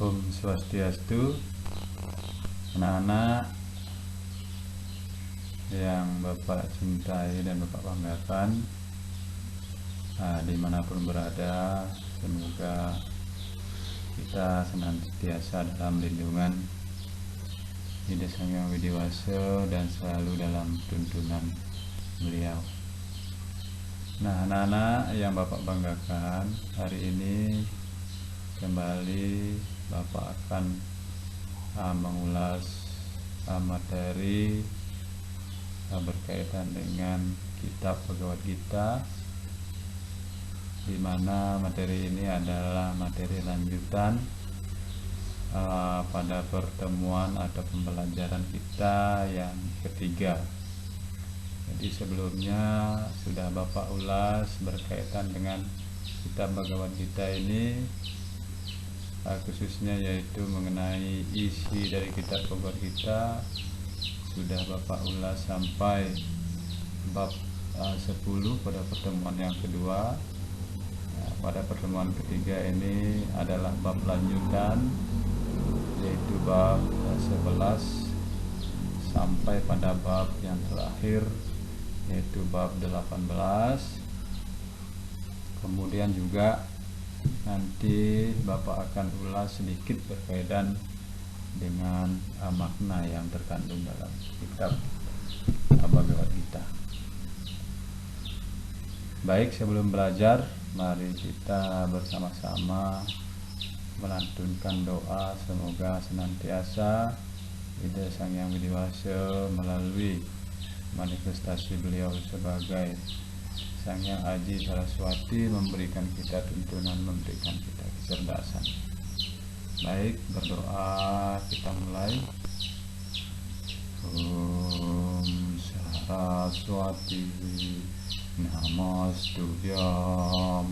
Om Swastiastu, anak-anak yang Bapak cintai dan Bapak banggakan, dimanapun berada, semoga kita senantiasa dalam lindungan Ida Sang Hyang Widiwasa dan selalu dalam tuntunan beliau. Nah, anak-anak yang Bapak banggakan, hari ini kembali Bapak akan mengulas materi berkaitan dengan kitab Bhagavad Gita, di mana materi ini adalah materi lanjutan pada pertemuan atau pembelajaran kita yang ketiga. Jadi sebelumnya sudah Bapak ulas berkaitan dengan kitab Bhagavad Gita ini, khususnya yaitu mengenai isi dari kitab Bhagavad Gita sudah Bapak ulas sampai bab 10 pada pertemuan yang kedua. Pada pertemuan ketiga ini adalah bab lanjutan, yaitu bab 11 sampai pada bab yang terakhir, yaitu bab 18. Kemudian juga nanti Bapak akan ulas sedikit berkaitan dengan makna yang terkandung dalam kitab Bhagavad Gita. Baik, sebelum belajar, mari kita bersama-sama melantunkan doa semoga senantiasa Ida Sang Hyang Widiwasa melalui manifestasi beliau sebagai Sang Hyang Aji Saraswati memberikan kita tuntunan, memberikan kita kecerdasan. Baik, berdoa, kita mulai. Om Saraswati Namastuvyam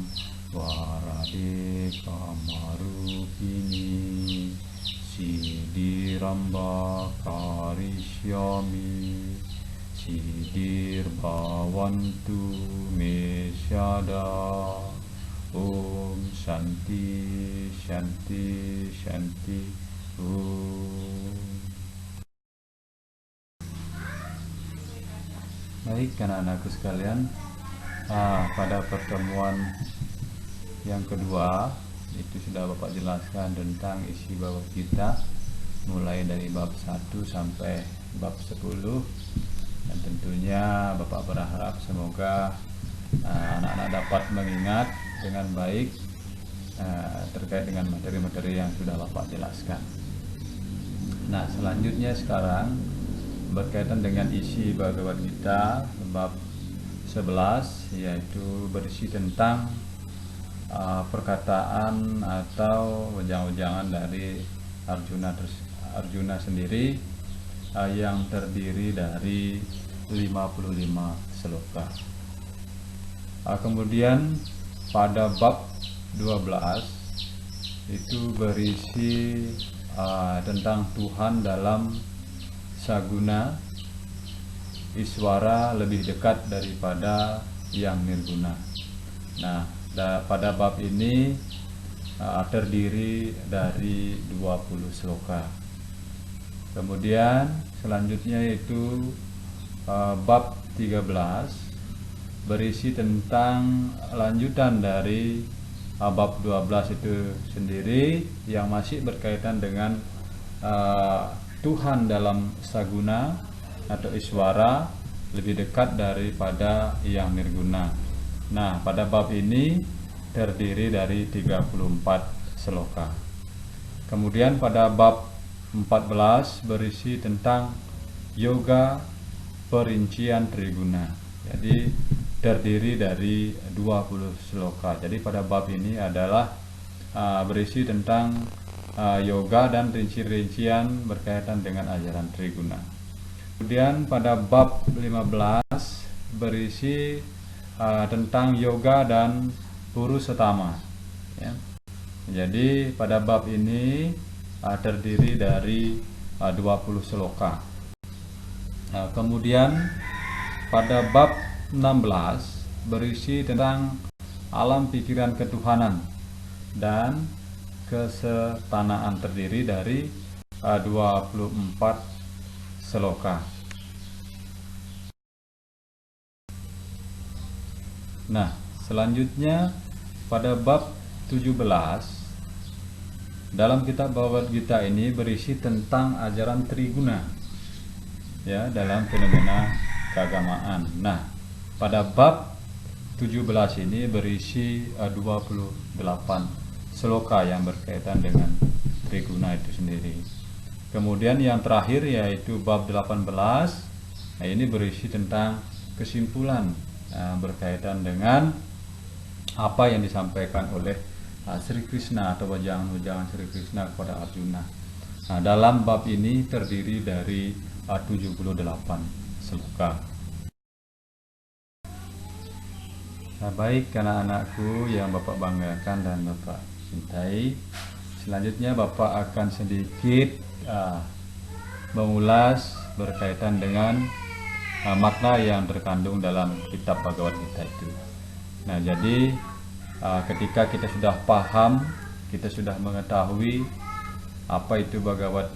Varadika Marupini Siddhiramba Karishyami Siddhir Bhavantu Me Syada. Om Shanti Shanti Shanti Om. Baik, anak-anakku sekalian, pada pertemuan yang kedua itu sudah Bapak jelaskan tentang isi Bhagavad Gita mulai dari bab 1 sampai bab 10, dan tentunya Bapak berharap semoga anak-anak dapat mengingat dengan baik terkait dengan materi-materi yang sudah Bapak jelaskan. Nah, selanjutnya sekarang berkaitan dengan isi Bhagavad Gita bab 11, yaitu berisi tentang perkataan atau wejangan-wejangan dari Arjuna sendiri yang terdiri dari 55 sloka. Kemudian pada bab 12 itu berisi tentang Tuhan dalam saguna, Iswara lebih dekat daripada yang nirguna. Nah, pada bab ini terdiri dari 20 sloka. Kemudian selanjutnya itu bab 13 berisi tentang lanjutan dari bab 12 itu sendiri, yang masih berkaitan dengan Tuhan dalam saguna atau Iswara lebih dekat daripada yang nirguna. Nah, pada bab ini terdiri dari 34 sloka. Kemudian pada bab 14 berisi tentang yoga perincian triguna. Jadi terdiri dari 20 sloka. Jadi pada bab ini adalah berisi tentang yoga dan rinci-rincian berkaitan dengan ajaran triguna. Kemudian pada bab 15 berisi tentang yoga dan Purusattama, ya. Jadi pada bab ini terdiri dari 20 sloka. Kemudian pada bab 16 berisi tentang alam pikiran ketuhanan dan kesetanaan terdiri dari 24 seloka. Nah, selanjutnya pada bab 17 dalam kitab Bhagavad Gita ini berisi tentang ajaran Triguna ya dalam fenomena keagamaan. Nah, pada bab 17 ini berisi 28 seloka yang berkaitan dengan Triguna itu sendiri. Kemudian yang terakhir yaitu bab 18. Nah, ini berisi tentang kesimpulan berkaitan dengan apa yang disampaikan oleh Sri Krishna atau wajangan Sri Krishna kepada Arjuna. Nah, dalam bab ini terdiri dari 78 seloka. Nah, baik anak-anakku yang Bapak banggakan dan Bapak cintai, selanjutnya Bapak akan sedikit mengulas berkaitan dengan makna yang terkandung dalam kitab Bhagavad Gita itu. Nah, jadi ketika kita sudah paham, kita sudah mengetahui apa itu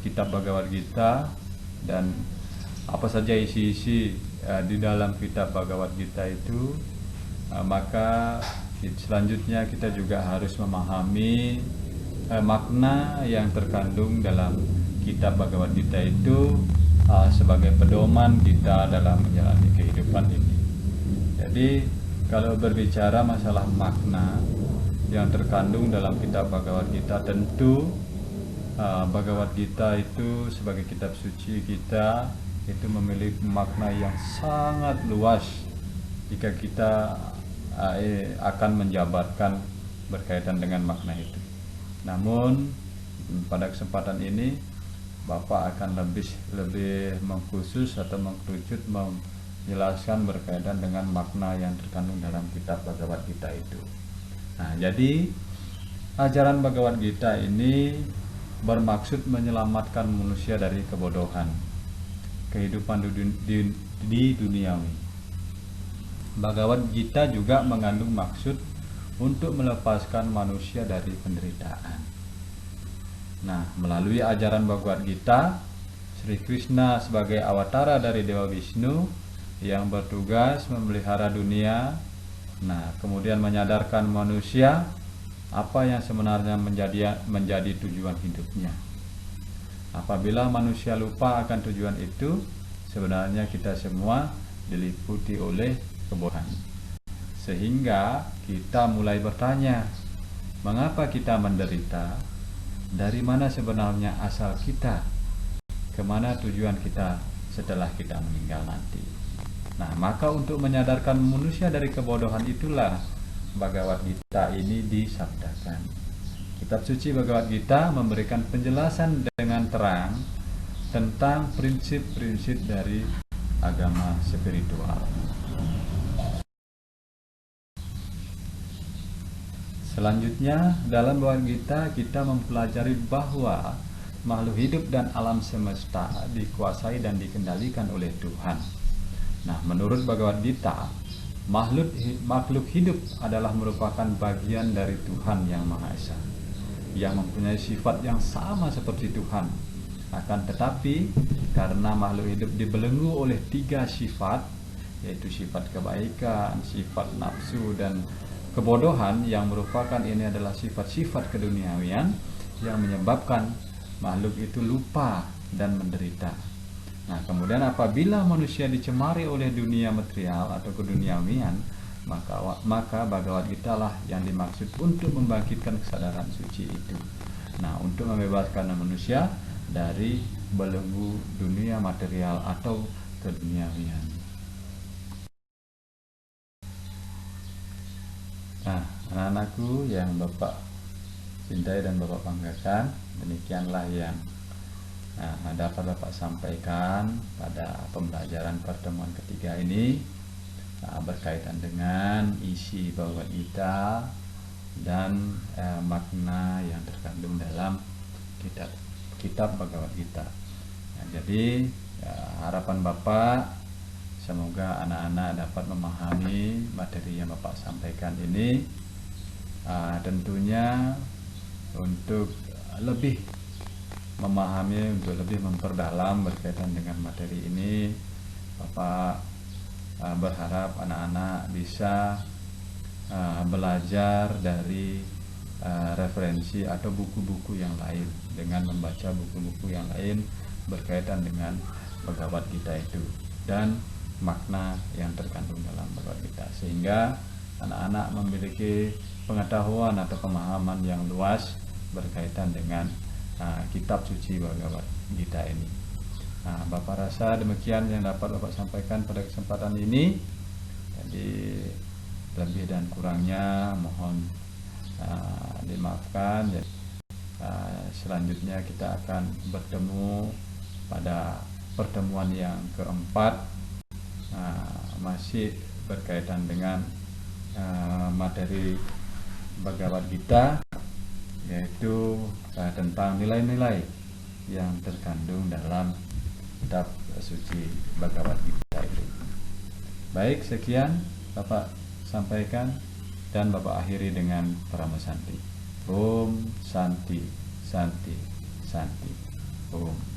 kitab Bhagavad Gita dan apa saja isi-isi di dalam kitab Bhagavad Gita itu, maka selanjutnya kita juga harus memahami makna yang terkandung dalam kitab Bhagavad Gita itu sebagai pedoman kita dalam menjalani kehidupan ini. Jadi kalau berbicara masalah makna yang terkandung dalam kitab Bhagavad Gita, tentu Bhagavad Gita itu sebagai kitab suci kita itu memiliki makna yang sangat luas jika kita akan menjabarkan berkaitan dengan makna itu. Namun pada kesempatan ini Bapak akan lebih mengkhusus atau mengkerucut menjelaskan berkaitan dengan makna yang terkandung dalam kitab Bhagavad Gita itu. Nah, jadi ajaran Bhagavad Gita ini bermaksud menyelamatkan manusia dari kebodohan kehidupan di duniawi. Bhagavad Gita juga mengandung maksud untuk melepaskan manusia dari penderitaan. Nah, melalui ajaran Bhagavad Gita, Sri Krishna sebagai awatara dari Dewa Wisnu yang bertugas memelihara dunia, nah kemudian menyadarkan manusia apa yang sebenarnya menjadi tujuan hidupnya. Apabila manusia lupa akan tujuan itu, sebenarnya kita semua diliputi oleh kebodohan. Sehingga kita mulai bertanya, mengapa kita menderita? Dari mana sebenarnya asal kita? Kemana tujuan kita setelah kita meninggal nanti? Nah, maka untuk menyadarkan manusia dari kebodohan itulah Bhagavad Gita ini disabdakan. Kitab suci Bhagavad Gita memberikan penjelasan dengan terang tentang prinsip-prinsip dari agama spiritual. Selanjutnya, dalam Bhagavad Gita kita mempelajari bahwa makhluk hidup dan alam semesta dikuasai dan dikendalikan oleh Tuhan. Nah, menurut Bhagavad Gita, makhluk hidup adalah merupakan bagian dari Tuhan yang Maha Esa, yang mempunyai sifat yang sama seperti Tuhan. Akan tetapi, karena makhluk hidup dibelenggu oleh 3 sifat, yaitu sifat kebaikan, sifat nafsu, dan kebodohan, yang merupakan ini adalah sifat-sifat keduniawian yang menyebabkan makhluk itu lupa dan menderita. Nah, kemudian apabila manusia dicemari oleh dunia material atau keduniawian, maka Bhagavad Gita lah yang dimaksud untuk membangkitkan kesadaran suci itu. Nah, untuk membebaskan manusia dari belenggu dunia material atau keduniawian. Nah, anak-anakku yang Bapak cintai dan Bapak banggakan, demikianlah yang dapat Bapak sampaikan pada pembelajaran pertemuan ketiga ini berkaitan dengan isi Bhagavad Gita dan makna yang terkandung dalam kitab Bhagavad Gita. Nah, jadi harapan Bapak semoga anak-anak dapat memahami materi yang Bapak sampaikan ini. Tentunya untuk lebih memahami, untuk lebih memperdalam berkaitan dengan materi ini, Bapak berharap anak-anak bisa belajar dari referensi atau buku-buku yang lain, dengan membaca buku-buku yang lain berkaitan dengan Bhagavad Gita itu dan makna yang terkandung dalam Bhagavad Gita, sehingga anak-anak memiliki pengetahuan atau pemahaman yang luas berkaitan dengan kitab suci Bhagavad Gita ini. Bapak rasa demikian yang dapat Bapak sampaikan pada kesempatan ini. Jadi lebih dan kurangnya mohon dimaafkan. Selanjutnya kita akan bertemu pada pertemuan yang keempat, masih berkaitan dengan materi Bhagavad Gita, yaitu tentang nilai-nilai yang terkandung dalam kitab suci Bhagavad Gita itu. Baik, sekian Bapak sampaikan dan Bapak akhiri dengan Parama Santi. Om Santi, Santi, Santi. Om.